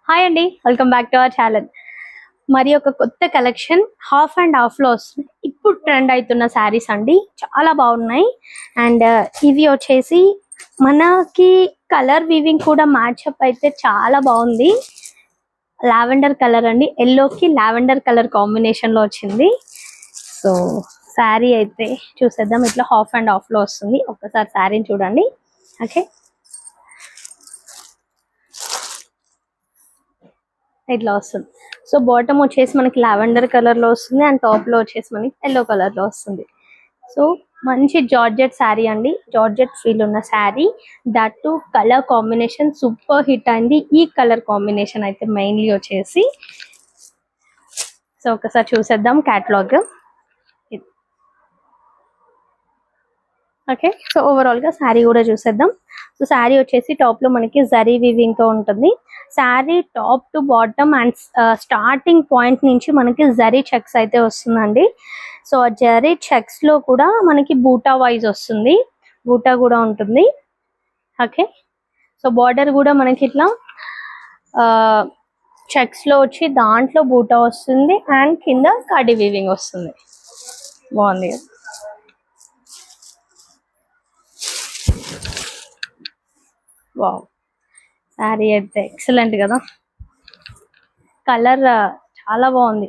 Hi అండి, welcome back to our channel. మరి ఒక కొత్త కలెక్షన్ హాఫ్ అండ్ హాఫ్ లో వస్తుంది. ఇప్పుడు ట్రెండ్ అవుతున్న శారీస్ అండి, చాలా బాగున్నాయి. అండ్ ఇవి వచ్చేసి మనకి కలర్ వీవింగ్ కూడా మ్యాచ్అప్ అయితే చాలా బాగుంది. లావెండర్ కలర్ అండి, ఎల్లోకి లావెండర్ కలర్ కాంబినేషన్ లో వచ్చింది. సో శారీ అయితే చూసేద్దాం. ఇట్లా హాఫ్ అండ్ హాఫ్ లో వస్తుంది. ఒక్కసారి శారీని చూడండి. ఓకే, ఇట్లా వస్తుంది. సో బాటమ్ వచ్చేసి మనకి లావెండర్ కలర్ లో వస్తుంది అండ్ టాప్ లో వచ్చేసి మనకి ఎల్లో కలర్ లో వస్తుంది. సో మంచి జార్జెట్ శారీ అండి, జార్జెట్ ఫీల్ ఉన్న sari. That to colour combination super hit అయింది. ఈ కలర్ కాంబినేషన్ అయితే మెయిన్లీ వచ్చేసి. సో ఒకసారి చూసేద్దాం క్యాటలాగ్. ఓకే, సో ఓవరాల్ గా శారీ కూడా చూసేద్దాం. సో శారీ వచ్చేసి టాప్ లో మనకి జరీ వీవింగ్ తో ఉంటుంది. Sari top to bottom and starting point నుంచి మనకి జరీ చెక్స్ అయితే వస్తుందండి. సో ఆ జరీ చెక్స్ లో కూడా మనకి బూటా వైజ్ వస్తుంది, బూటా కూడా ఉంటుంది. ఓకే, సో బార్డర్ కూడా మనకి ఇట్లా చెక్స్ లో వచ్చి దాంట్లో బూటా వస్తుంది అండ్ కింద కడి వీవింగ్ వస్తుంది. బాగుంది. వావ్, శారీ అయితే ఎక్సలెంట్ కదా, కలర్ చాలా బాగుంది.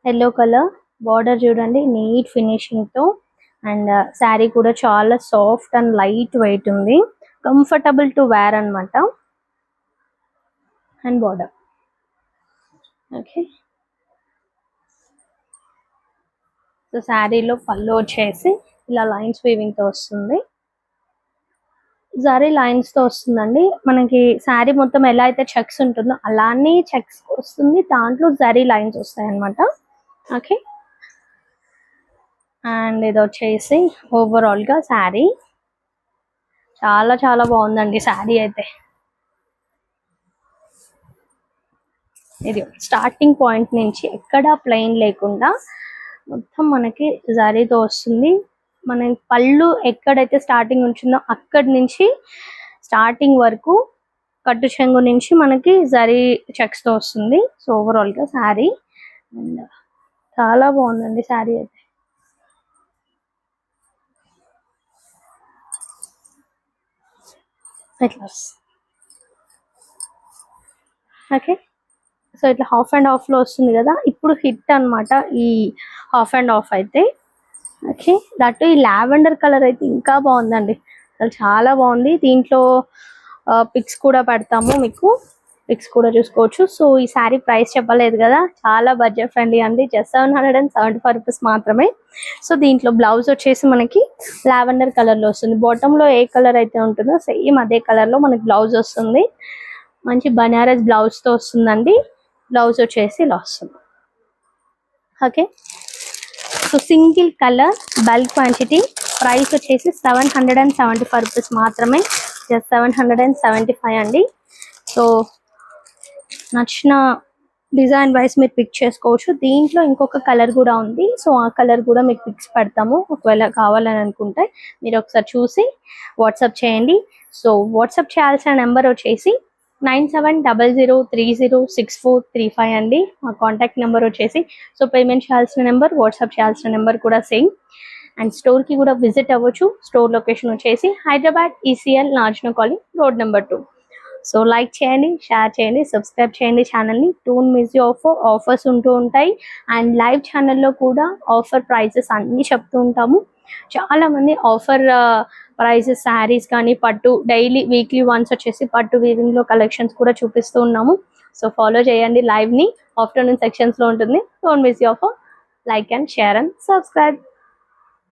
ఎల్లో కలర్ బార్డర్ చూడండి, నీట్ ఫినిషింగ్ తో. అండ్ శారీ కూడా చాలా సాఫ్ట్ అండ్ లైట్ వెయిట్ ఉంది, కంఫర్టబుల్ టు వేర్ అన్నమాట. And border okay. సో శారీలో పళ్ళు వచ్చేసి ఇలా లైన్స్ వీవింగ్ తో వస్తుంది, జరీ లైన్స్ తో వస్తుందండి. మనకి శారీ మొత్తం ఎలా అయితే చెక్స్ ఉంటుందో అలానే చెక్స్ వస్తుంది, దాంట్లో జరీ లైన్స్ వస్తాయి అన్నమాట. ఓకే, అండ్ ఇది వచ్చేసి ఓవరాల్ గా శారీ చాలా చాలా బాగుందండి. శారీ అయితే ఇది స్టార్టింగ్ పాయింట్ నుంచి ఎక్కడ ప్లెయిన్ లేకుండా మొత్తం మనకి జరీతో వస్తుంది. మన పళ్ళు ఎక్కడైతే స్టార్టింగ్ ఉంటుందో అక్కడి నుంచి స్టార్టింగ్ వరకు కట్టు చెంగు నుంచి మనకి జరీ చెక్స్ తో వస్తుంది. సో ఓవరాల్ గా శారీ అండ్ చాలా బాగుందండి శారీ అయితే. ఇట్లా ఓకే, సో ఇట్లా హాఫ్ అండ్ హాఫ్ లో వస్తుంది కదా, ఇప్పుడు హిట్ అన్నమాట ఈ హాఫ్ అండ్ హాఫ్ అయితే. ఓకే, దట్ ఈ లావెండర్ కలర్ అయితే ఇంకా బాగుందండి, అసలు చాలా బాగుంది. దీంట్లో పిక్స్ కూడా పెడతాము, మీకు పిక్స్ కూడా చూసుకోవచ్చు. సో ఈ శారీ ప్రైస్ చెప్పలేదు కదా, చాలా బడ్జెట్ ఫ్రెండ్లీ అండి, జస్ట్ 775 రూపీస్ మాత్రమే. సో దీంట్లో బ్లౌజ్ వచ్చేసి మనకి లావెండర్ కలర్ లో వస్తుంది. బాటమ్ లో ఏ కలర్ అయితే ఉంటుందో సేమ్ అదే కలర్ లో మనకి బ్లౌజ్ వస్తుంది. మంచి బనారస్ బ్లౌజ్ తో వస్తుందండి. బ్లౌజ్ వచ్చేసి ఇలా వస్తుంది. Okay, so single colour bulk quantity, price వచ్చేసి 775 రూపీస్ మాత్రమే, జస్ట్ 775 అండి. సో నచ్చిన డిజైన్ వైస్ మీరు పిక్ చేసుకోవచ్చు. దీంట్లో ఇంకొక కలర్ కూడా ఉంది, సో ఆ కలర్ కూడా మీకు పిక్స్ పెడతాము. ఒకవేళ కావాలని అనుకుంటే మీరు ఒకసారి చూసి వాట్సాప్ చేయండి. సో వాట్సాప్ చేయాల్సిన నెంబర్ వచ్చేసి 9700306435 అండి, మా కాంటాక్ట్ నెంబర్ వచ్చేసి. సో పేమెంట్ చేయాల్సిన నెంబర్, వాట్సాప్ చేయాల్సిన నెంబర్ కూడా సేమ్. అండ్ స్టోర్ కి కూడా విజిట్ అవ్వచ్చు. స్టోర్ లొకేషన్ వచ్చేసి హైదరాబాద్ ఈసీఎల్ నార్జనో colony road number 2. So like చేయండి, షేర్ చేయండి, సబ్స్క్రైబ్ చేయండి ఛానల్ని. డోంట్ మిస్ ది ఆఫర్స్ ఉంటూ ఉంటాయి. అండ్ లైవ్ ఛానల్లో కూడా ఆఫర్ ప్రైజెస్ అన్నీ చెప్తూ ఉంటాము. చాలా మంది ఆఫర్ ప్రైజెస్ శారీస్ కానీ పట్టు డైలీ వీక్లీ వన్స్ వచ్చేసి పట్టు వీవింగ్ లో కలెక్షన్స్ కూడా చూపిస్తూ ఉన్నాము. సో ఫాలో చేయండి లైవ్ ని, ఆఫ్టర్నూన్ సెక్షన్స్ లో ఉంటుంది. Don't miss the offer. Like and share and subscribe.